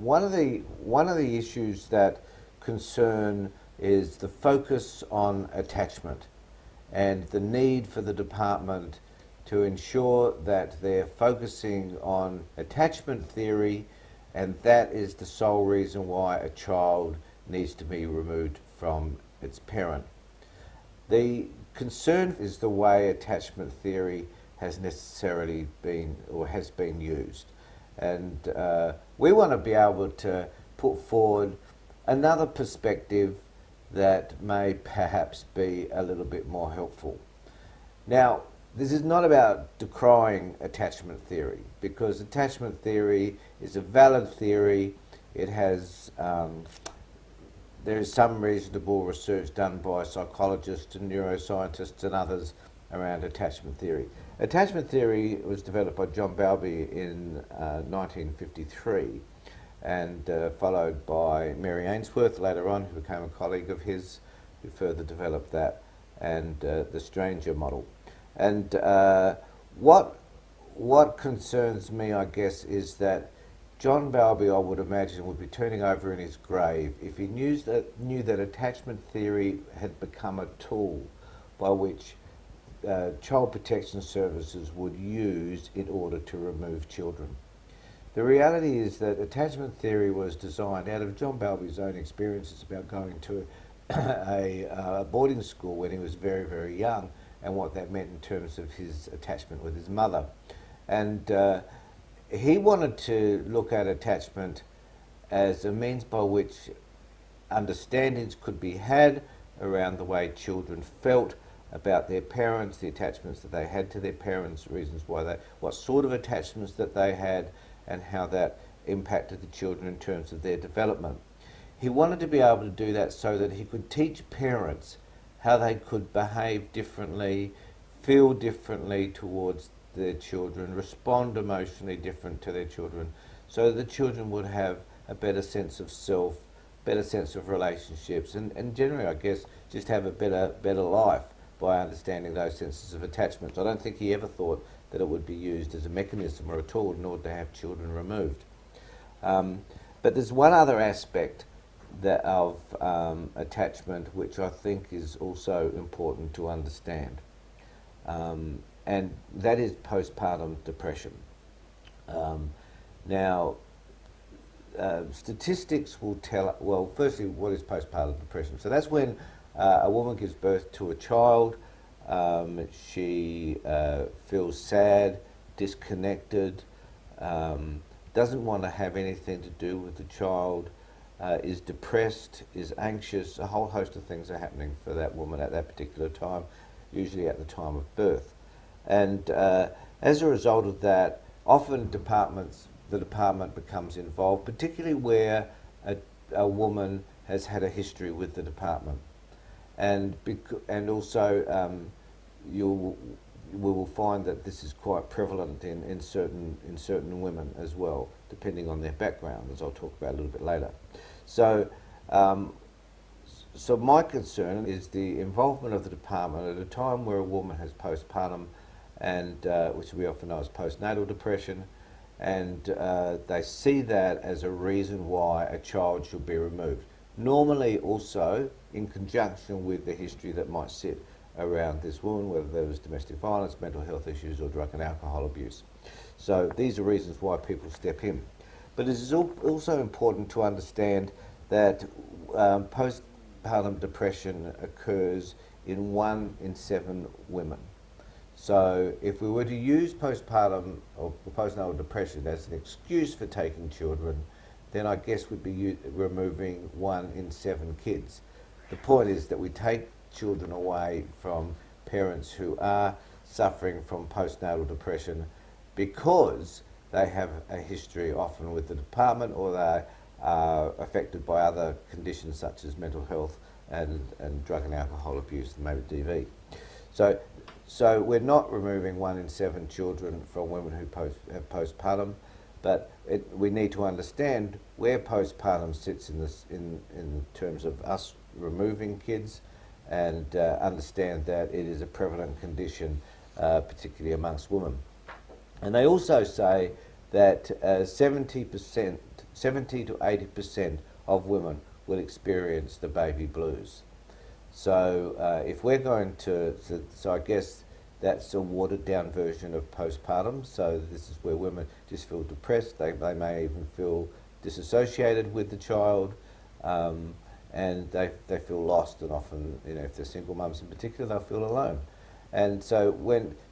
one of the issues that concern is the focus on attachment and the need for the department to ensure that they're focusing on attachment theory, and that is the sole reason why a child needs to be removed from its parent. The concern is the way attachment theory has necessarily been or has been used. And we want to be able to put forward another perspective that may perhaps be a little bit more helpful. Now, this is not about decrying attachment theory, because attachment theory is a valid theory. It has there is some reasonable research done by psychologists and neuroscientists and others around attachment theory. Attachment theory was developed by John Bowlby in 1953 and followed by Mary Ainsworth later on, who became a colleague of his, who further developed that, and the Stranger model. And what concerns me, I guess, is that John Bowlby, I would imagine, would be turning over in his grave if he knew that attachment theory had become a tool by which child protection services would use in order to remove children. The reality is that attachment theory was designed out of John Bowlby's own experiences about going to a boarding school when he was very, very young, and what that meant in terms of his attachment with his mother. And he wanted to look at attachment as a means by which understandings could be had around the way children felt about their parents, the attachments that they had to their parents, reasons why they, what sort of attachments that they had, and how that impacted the children in terms of their development. He wanted to be able to do that so that he could teach parents how they could behave differently, feel differently towards their children, respond emotionally different to their children, so that the children would have a better sense of self, better sense of relationships, and generally, I guess, just have a better life by understanding those senses of attachment. I don't think he ever thought that it would be used as a mechanism or a tool in order to have children removed. But there's one other aspect that of attachment which I think is also important to understand, and that is postpartum depression. Now, statistics will tell, well, firstly, what is postpartum depression? So that's when a woman gives birth to a child, she feels sad, disconnected, doesn't want to have anything to do with the child, is depressed, is anxious. A whole host of things are happening for that woman at that particular time, usually at the time of birth. And as a result of that, often the department becomes involved, particularly where a woman has had a history with the department. And also we will find that this is quite prevalent in certain women as well, depending on their background, as I'll talk about a little bit later. So so my concern is the involvement of the department at a time where a woman has postpartum, and which we often know as postnatal depression, and they see that as a reason why a child should be removed. Normally also in conjunction with the history that might sit around this woman, whether there was domestic violence, mental health issues, or drug and alcohol abuse. So these are reasons why people step in. But it is also important to understand that postpartum depression occurs in 1 in 7 women. So if we were to use postpartum or postnatal depression as an excuse for taking children, then I guess we'd be removing 1 in 7 kids. The point is that we take children away from parents who are suffering from postnatal depression because they have a history often with the department, or they are affected by other conditions such as mental health and drug and alcohol abuse, and maybe DV. So we're not removing 1 in 7 children from women who have postpartum, but we need to understand where postpartum sits in terms of us removing kids, and understand that it is a prevalent condition, particularly amongst women. And they also say that 70% 70 to 80% of women will experience the baby blues. So if we're going so I guess that's a watered down version of postpartum. So this is where women just feel depressed. They may even feel disassociated with the child, and they feel lost, and often, if they're single mums in particular, they'll feel alone. And so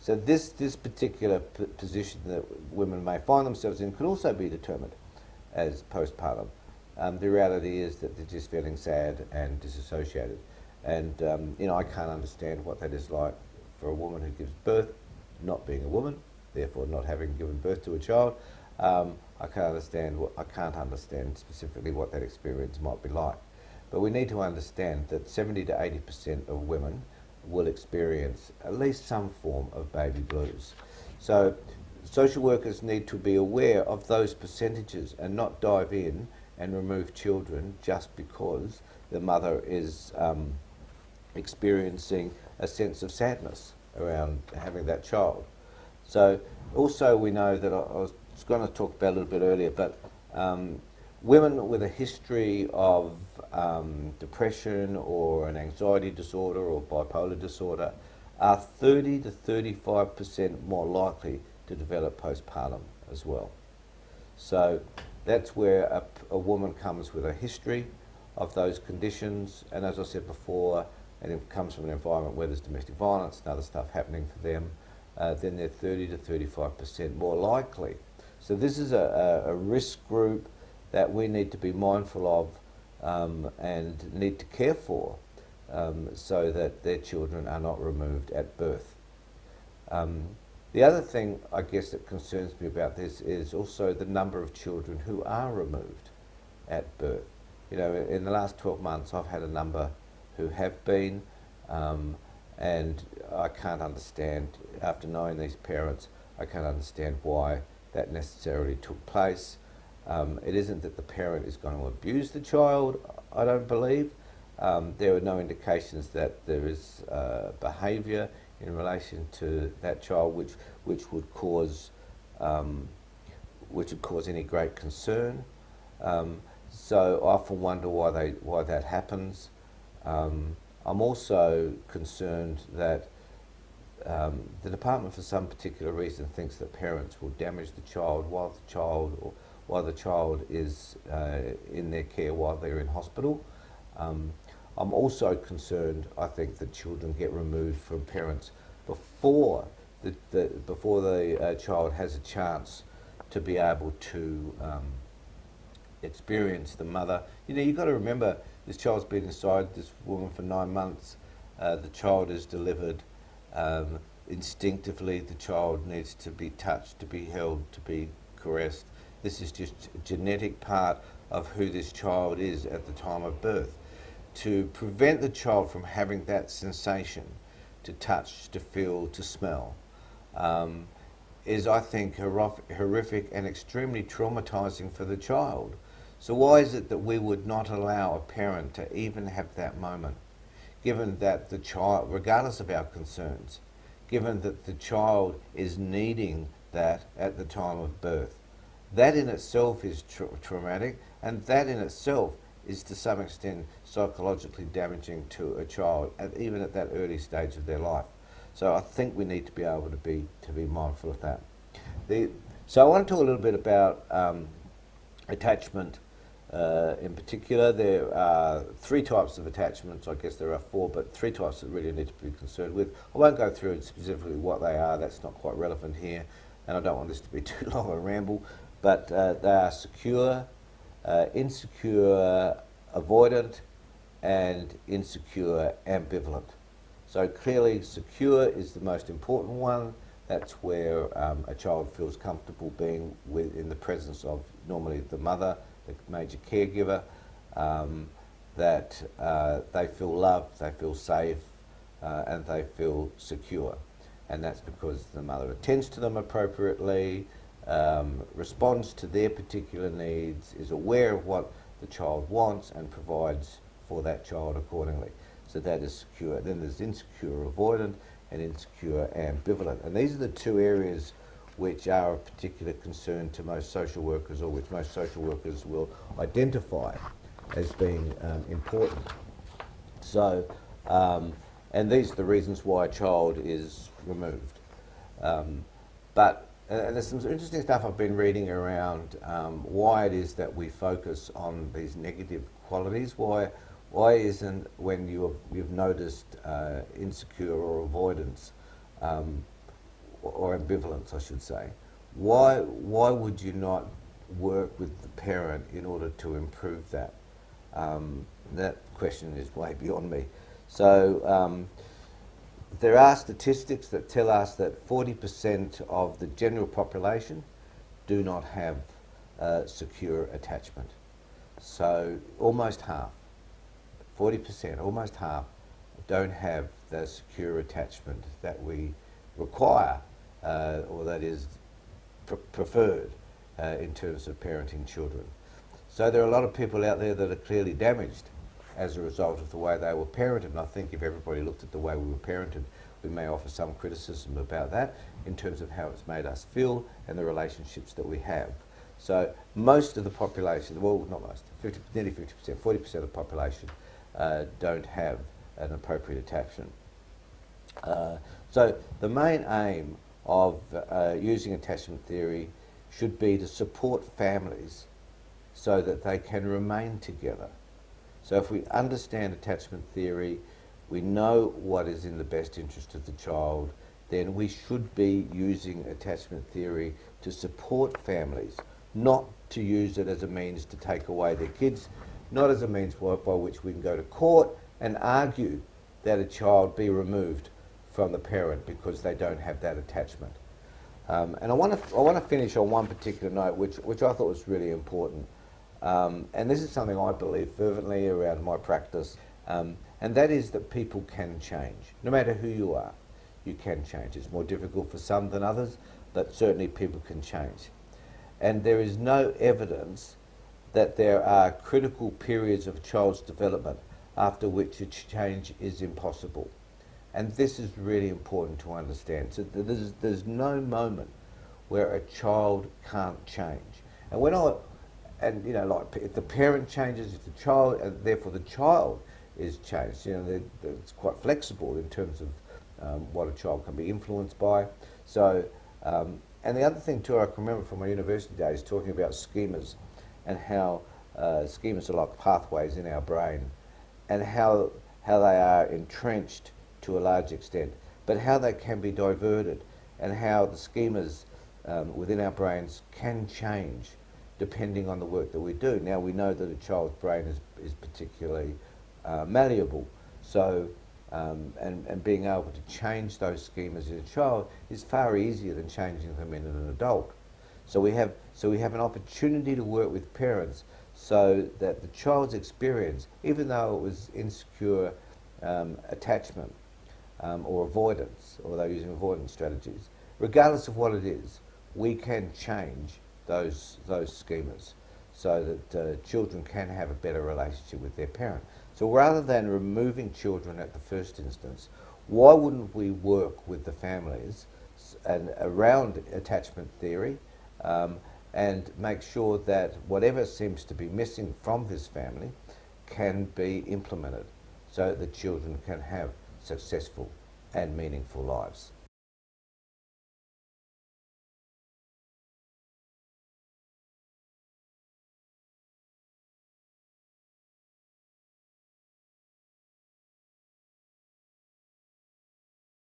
this particular position that women may find themselves in could also be determined as postpartum. The reality is that they're just feeling sad and disassociated. And I can't understand what that is like for a woman who gives birth, not being a woman, therefore not having given birth to a child. I can't understand specifically what that experience might be like. But we need to understand that 70 to 80% of women will experience at least some form of baby blues. So social workers need to be aware of those percentages and not dive in and remove children just because the mother is experiencing a sense of sadness around having that child. So also we know that I was going to talk about a little bit earlier, but women with a history of depression or an anxiety disorder or bipolar disorder are 30 to 35% more likely to develop postpartum as well. So that's where a woman comes with a history of those conditions, and as I said before, and it comes from an environment where there's domestic violence and other stuff happening for them, then they're 30 to 35% more likely. So this is a risk group that we need to be mindful of and need to care for, so that their children are not removed at birth. The other thing, I guess, that concerns me about this is also the number of children who are removed at birth. In the last 12 months, I've had a number who have been, and I can't understand, after knowing these parents, I can't understand why that necessarily took place. It isn't that the parent is going to abuse the child, I don't believe. There are no indications that there is behaviour in relation to that child which would cause any great concern. So I often wonder why that happens. I'm also concerned that the department, for some particular reason, thinks that parents will damage the child while the child is in their care while they're in hospital. I'm also concerned, I think, that children get removed from parents before the child has a chance to be able to experience the mother. You've got to remember, this child's been inside this woman for 9 months. The child is delivered. Instinctively, the child needs to be touched, to be held, to be caressed. This is just a genetic part of who this child is at the time of birth. To prevent the child from having that sensation, to touch, to feel, to smell, is, I think, horrific and extremely traumatizing for the child. So why is it that we would not allow a parent to even have that moment, given that the child, regardless of our concerns, given that the child is needing that at the time of birth? That in itself is traumatic, and that in itself is to some extent psychologically damaging to a child, even at that early stage of their life. So I think we need to be able to be mindful of that. So I want to talk a little bit about attachment in particular. There are 3 types of attachments. I guess there are 4, but 3 types that really need to be concerned with. I won't go through specifically what they are. That's not quite relevant here, and I don't want this to be too long a ramble. But they are secure, insecure, avoidant, and insecure, ambivalent. So clearly, secure is the most important one. That's where a child feels comfortable being in the presence of normally the mother, the major caregiver, that they feel loved, they feel safe, and they feel secure. And that's because the mother attends to them appropriately, responds to their particular needs, is aware of what the child wants, and provides for that child accordingly. So that is secure. Then there's insecure avoidant and insecure ambivalent. And these are the 2 areas which are of particular concern to most social workers, or which most social workers will identify as being important. So, and these are the reasons why a child is removed. And there's some interesting stuff I've been reading around why it is that we focus on these negative qualities. Why isn't, when you've noticed insecure or avoidance, or ambivalence, I should say, why would you not work with the parent in order to improve that? That question is way beyond me. So there are statistics that tell us that 40% of the general population do not have secure attachment. So almost half, 40%, almost half, don't have the secure attachment that we require, or that is preferred in terms of parenting children. So there are a lot of people out there that are clearly damaged as a result of the way they were parented. And I think if everybody looked at the way we were parented, we may offer some criticism about that in terms of how it's made us feel and the relationships that we have. So most of the population, well, not most, nearly 50%, 40% of the population don't have an appropriate attachment. So the main aim of using attachment theory should be to support families so that they can remain together. So if we understand attachment theory, we know what is in the best interest of the child, then we should be using attachment theory to support families, not to use it as a means to take away their kids, not as a means by which we can go to court and argue that a child be removed from the parent because they don't have that attachment. And I want to finish on one particular note, which I thought was really important. And this is something I believe fervently around my practice, and that is that people can change. No matter who you are, you can change. It's more difficult for some than others, but certainly people can change. And there is no evidence that there are critical periods of a child's development after which a change is impossible. And this is really important to understand. So there's no moment where a child can't change. And like if the parent changes, if the child, and therefore the child is changed, it's quite flexible in terms of what a child can be influenced by. So, and the other thing too, I can remember from my university days talking about schemas and how schemas are like pathways in our brain, and how they are entrenched to a large extent, but how they can be diverted, and how the schemas within our brains can change depending on the work that we do. Now we know that a child's brain is particularly malleable, so and being able to change those schemas in a child is far easier than changing them in an adult. So we have an opportunity to work with parents so that the child's experience, even though it was insecure attachment or avoidance, or they're using avoidance strategies, regardless of what it is, we can change those schemas so that children can have a better relationship with their parent. So rather than removing children at the first instance, why wouldn't we work with the families and around attachment theory, and make sure that whatever seems to be missing from this family can be implemented so that children can have successful and meaningful lives.